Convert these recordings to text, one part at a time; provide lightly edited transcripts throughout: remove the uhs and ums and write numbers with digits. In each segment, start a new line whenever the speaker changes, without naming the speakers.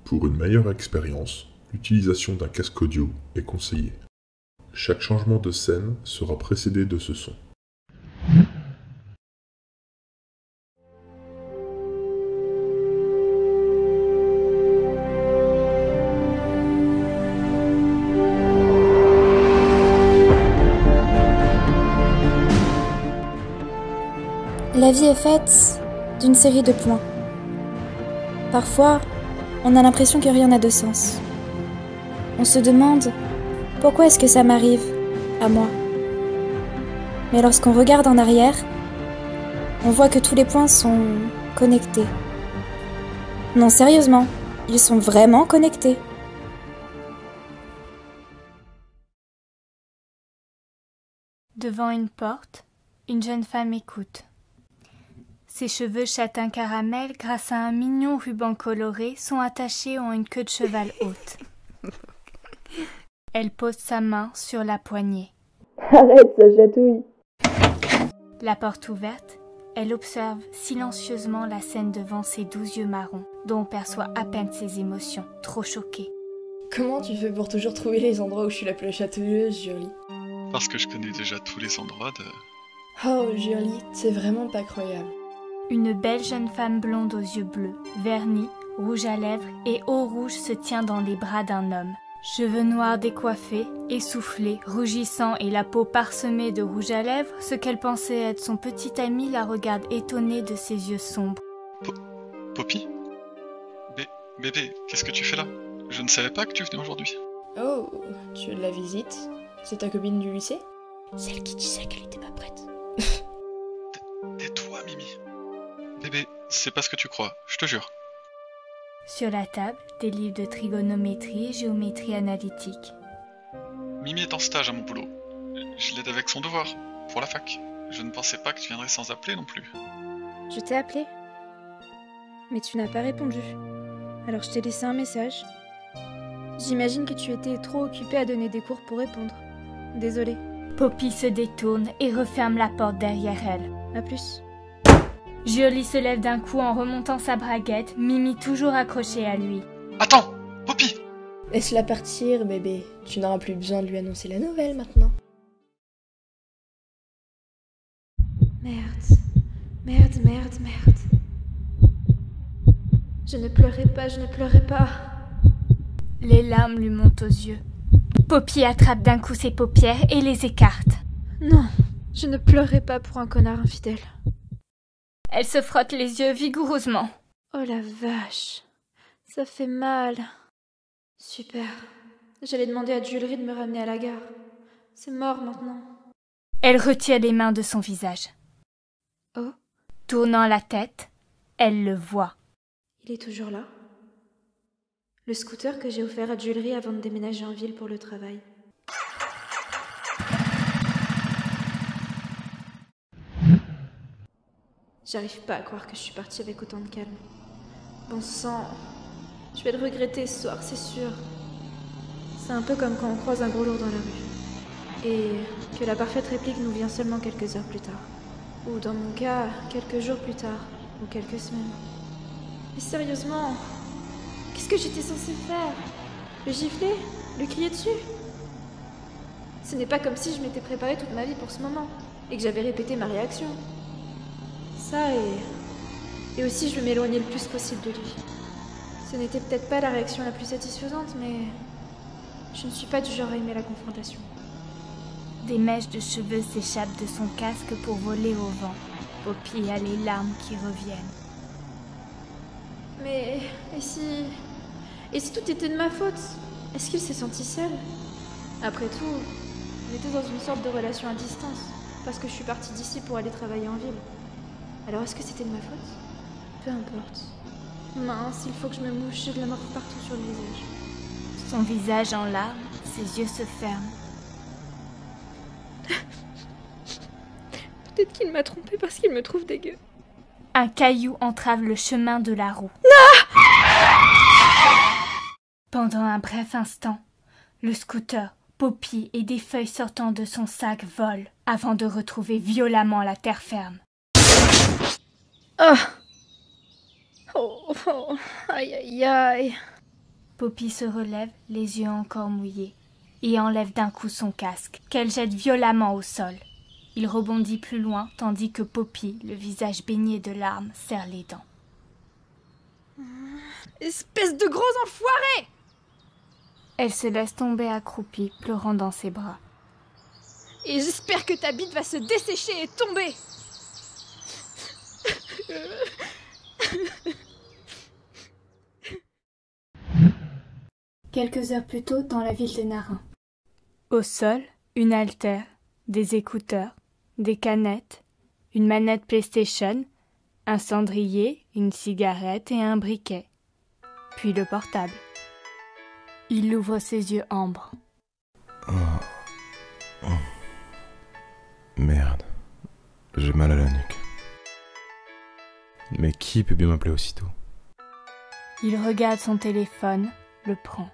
Pour une meilleure expérience, l'utilisation d'un casque audio est conseillée. Chaque changement de scène sera précédé de ce son.
La vie est faite d'une série de points. Parfois, on a l'impression que rien n'a de sens. On se demande pourquoi est-ce que ça m'arrive, à moi. Mais lorsqu'on regarde en arrière, on voit que tous les points sont connectés. Non, sérieusement, ils sont vraiment connectés.
Devant une porte, une jeune femme écoute. Ses cheveux châtain caramel, grâce à un mignon ruban coloré, sont attachés en une queue de cheval haute. Elle pose sa main sur la poignée.
Arrête, ça chatouille.
La porte ouverte, elle observe silencieusement la scène devant ses 12 yeux marrons, dont on perçoit à peine ses émotions, trop choquées.
Comment tu fais pour toujours trouver les endroits où je suis la plus chatouilleuse, Jurly?
Parce que je connais déjà tous les endroits de...
Oh, Jurly, c'est vraiment pas croyable.
Une belle jeune femme blonde aux yeux bleus, vernis, rouge à lèvres et haut rouge se tient dans les bras d'un homme. Cheveux noirs décoiffés, essoufflés, rougissants et la peau parsemée de rouge à lèvres, ce qu'elle pensait être son petit ami la regarde étonnée de ses yeux sombres.
Poppy? Bébé, qu'est-ce que tu fais là? Je ne savais pas que tu venais aujourd'hui.
Oh, tu la visites? C'est ta copine du lycée? Celle qui disait qu'elle était pas prête.
Tais-toi, Mimi. Bébé, c'est pas ce que tu crois, je te jure.
Sur la table, des livres de trigonométrie et géométrie analytique.
Mimi est en stage à mon boulot. Je l'aide avec son devoir, pour la fac. Je ne pensais pas que tu viendrais sans appeler non plus.
Je t'ai appelé, mais tu n'as pas répondu. Alors je t'ai laissé un message. J'imagine que tu étais trop occupée à donner des cours pour répondre. Désolée.
Poppy se détourne et referme la porte derrière elle.
À plus.
Jurly se lève d'un coup en remontant sa braguette, Mimi toujours accrochée à lui.
Attends, Poppy!
Laisse-la partir, bébé. Tu n'auras plus besoin de lui annoncer la nouvelle maintenant.
Merde. Je ne pleurais pas.
Les larmes lui montent aux yeux. Poppy attrape d'un coup ses paupières et les écarte.
Non, je ne pleurais pas pour un connard infidèle.
Elle se frotte les yeux vigoureusement.
Oh la vache, ça fait mal. Super. J'allais demander à Jewelry de me ramener à la gare. C'est mort maintenant.
Elle retire les mains de son visage.
Oh,
Tournant la tête, elle le voit.
il est toujours là. Le scooter que j'ai offert à Jewelry avant de déménager en ville pour le travail. J'arrive pas à croire que je suis partie avec autant de calme. Bon sang, je vais le regretter ce soir, c'est sûr. C'est un peu comme quand on croise un gros lourd dans la rue. Et que la parfaite réplique nous vient seulement quelques heures plus tard. Ou dans mon cas, quelques jours plus tard. Ou quelques semaines. Mais sérieusement, qu'est-ce que j'étais censée faire? Le gifler? Le crier dessus? Ce n'est pas comme si je m'étais préparée toute ma vie pour ce moment. Et que j'avais répété ma réaction. Ça et aussi je veux m'éloigner le plus possible de lui. Ce n'était peut-être pas la réaction la plus satisfaisante, mais je ne suis pas du genre à aimer la confrontation.
Des mèches de cheveux s'échappent de son casque pour voler au vent. Poppy a les larmes qui reviennent.
Mais et si tout était de ma faute? Est-ce qu'il s'est senti seul? Après tout, on était dans une sorte de relation à distance, parce que je suis partie d'ici pour aller travailler en ville. Alors est-ce que c'était de ma faute? Peu importe. Mince, il faut que je me mouche, j'ai de la morve partout sur le visage.
Son visage en larmes, ses yeux se ferment.
Peut-être qu'il m'a trompée parce qu'il me trouve dégueu.
Un caillou entrave le chemin de la roue. Pendant un bref instant, le scooter, Poppy et des feuilles sortant de son sac volent avant de retrouver violemment la terre ferme.
Oh, aïe aïe aïe.
Poppy se relève, les yeux encore mouillés, et enlève d'un coup son casque, qu'elle jette violemment au sol. Il rebondit plus loin, tandis que Poppy, le visage baigné de larmes, serre les dents.
Espèce de gros enfoiré!
Elle se laisse tomber accroupie, pleurant dans ses bras.
Et j'espère que ta bite va se dessécher et tomber!
Quelques heures plus tôt, dans la ville de Narin. Au sol, une haltère, des écouteurs, des canettes, une manette PlayStation, un cendrier, une cigarette et un briquet. Puis le portable. Il ouvre ses yeux ambres.
Merde, j'ai mal à la nuque. Mais qui peut bien m'appeler aussitôt?
Il regarde son téléphone, le prend.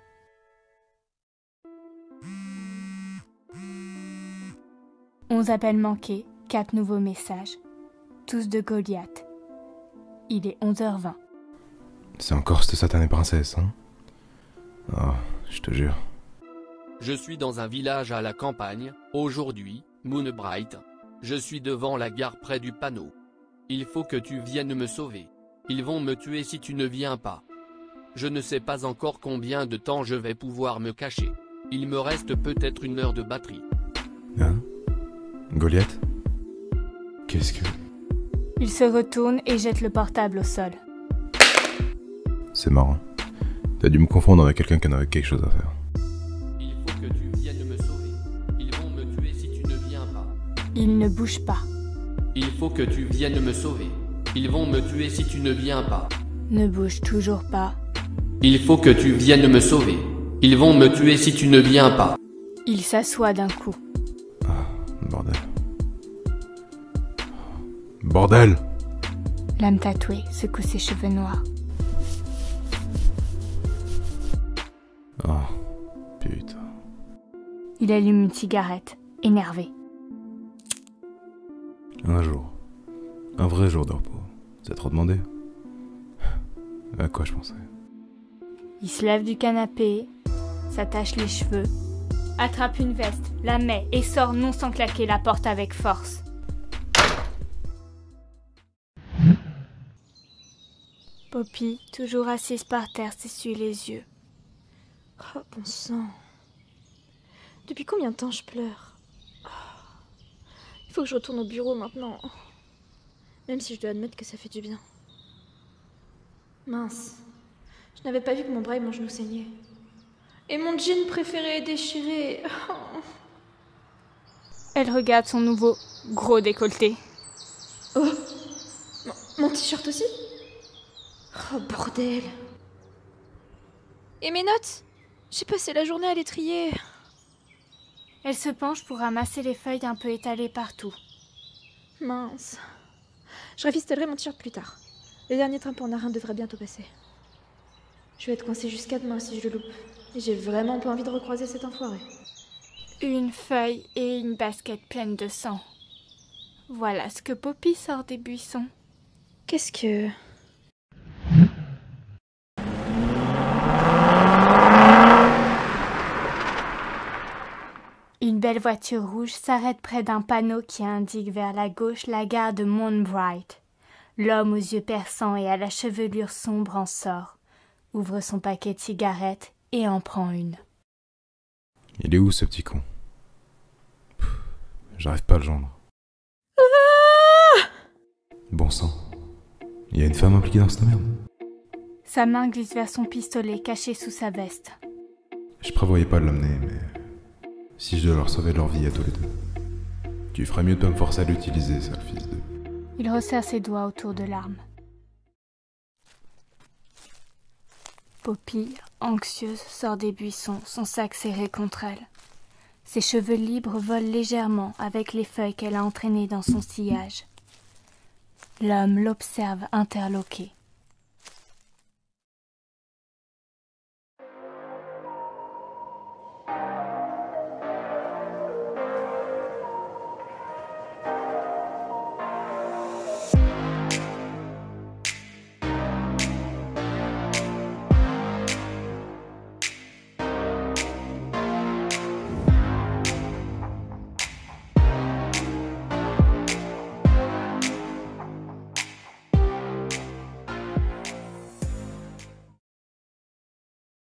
Onze appels manqués, 4 nouveaux messages, tous de Goliath. Il est 11h20.
C'est encore cette satanée princesse, hein? Oh, je te jure.
Je suis dans un village à la campagne, aujourd'hui, Moonbright. Je suis devant la gare près du panneau. Il faut que tu viennes me sauver. Ils vont me tuer si tu ne viens pas. Je ne sais pas encore combien de temps je vais pouvoir me cacher. Il me reste peut-être 1 heure de batterie.
Hein? Goliath? Qu'est-ce que...
Il se retourne et jette le portable au sol.
C'est marrant. T'as dû me confondre avec quelqu'un qui en avait quelque chose à faire.
Il faut que tu viennes me sauver. Ils vont me tuer si tu ne viens pas.
Il ne bouge pas.
Il faut que tu viennes me sauver. Ils vont me tuer si tu ne viens pas.
Ne bouge toujours pas.
Il faut que tu viennes me sauver. Ils vont me tuer si tu ne viens pas.
Il s'assoit d'un coup.
Bordel. Bordel!
L'âme tatouée secoue ses cheveux noirs.
Oh, putain.
Il allume une cigarette, énervé.
Un jour. Un vrai jour de repos. C'est trop demandé. À quoi je pensais?
Il se lève du canapé, s'attache les cheveux, attrape une veste, la met et sort non sans claquer la porte avec force. Poppy, toujours assise par terre, s'essuie les yeux.
Oh, bon sang. Depuis combien de temps je pleure? Il faut que je retourne au bureau maintenant. Même si je dois admettre que ça fait du bien. Mince. Je n'avais pas vu que mon bras et mon genou saignaient. Et mon jean préféré est déchiré.
Elle regarde son nouveau gros décolleté.
Oh, mon t-shirt aussi? Oh, bordel. Et mes notes? J'ai passé la journée à les trier.
Elle se penche pour ramasser les feuilles un peu étalées partout.
Mince. Je rafistolerai mon t-shirt plus tard. Le dernier train pour Narin devrait bientôt passer. Je vais être coincée jusqu'à demain si je le loupe. Et j'ai vraiment pas envie de recroiser cet enfoiré.
Une feuille et une basket pleine de sang. Voilà ce que Poppy sort des buissons.
Qu'est-ce que...
Une belle voiture rouge s'arrête près d'un panneau qui indique vers la gauche la gare de Moonbright. L'homme aux yeux perçants et à la chevelure sombre en sort, ouvre son paquet de cigarettes et en prend une.
Il est où ce petit con? J'arrive pas à le joindre. Bon sang. Il y a une femme impliquée dans cette merde.
Sa main glisse vers son pistolet caché sous sa veste.
Je prévoyais pas de l'amener, mais... si je dois leur sauver leur vie à tous les deux, tu ferais mieux de pas me forcer à l'utiliser, sale fils de...
Il resserre ses doigts autour de l'arme. Poppy, anxieuse, sort des buissons, son sac serré contre elle. Ses cheveux libres volent légèrement avec les feuilles qu'elle a entraînées dans son sillage. L'homme l'observe interloqué.